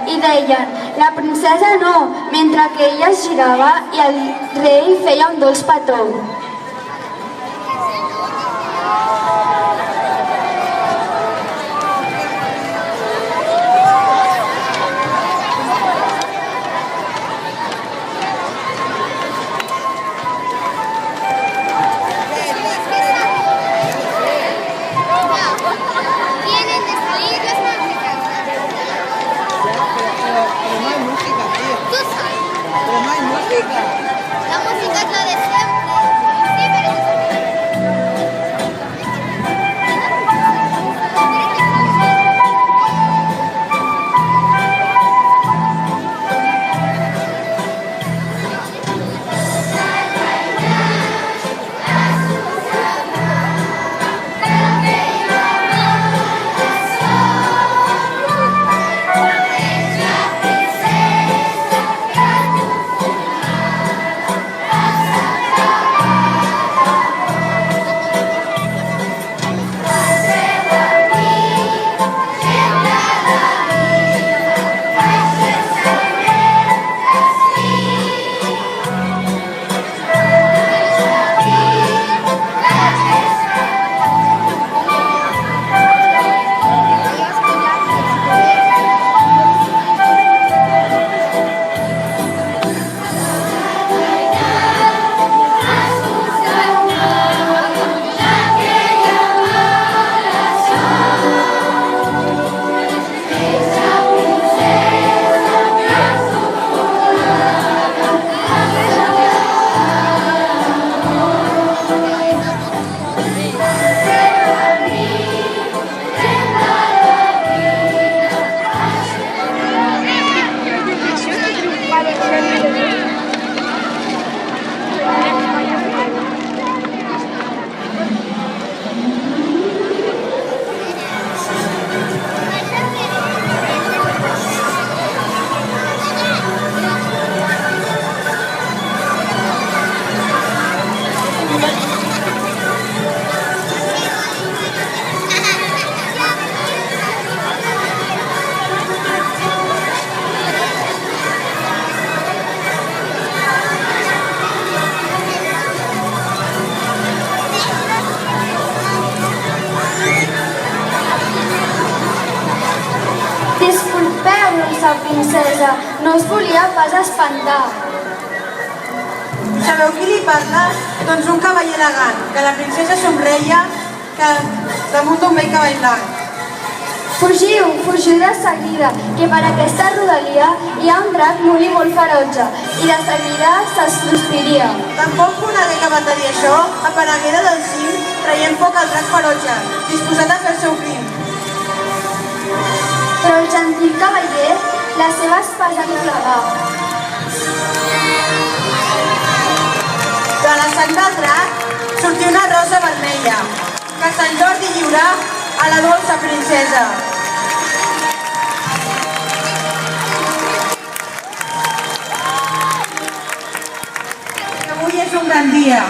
I deien, la princesa no, mentre que ella es girava i el rei feia un dolç petó. La música es lo de siempre. Sí, pero sa princesa, no us volia pas espantar. Sabeu qui li parla? Doncs un cavaller elegant, que la princesa somreia damunt d'un vell cavall blanc. Fugiu, fugiu de seguida, que per aquesta rodalia hi ha un drac molt i molt ferotge, i de seguida s'escruspiria. Tampoc conegué que va tenir això, apareguera del cim, traient foc al drac ferotge, disposat a fer el seu crim. Però el gentil cavaller la seva espasa li clavà. De la sang del drac sortí una rosa vermella, que Sant Jordi lliurà a la dolça princesa. Avui és un gran dia.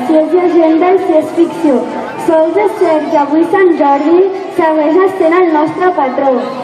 Si és llegenda i si és ficció. Sols és cert que avui Sant Jordi segueix essent el nostre patró.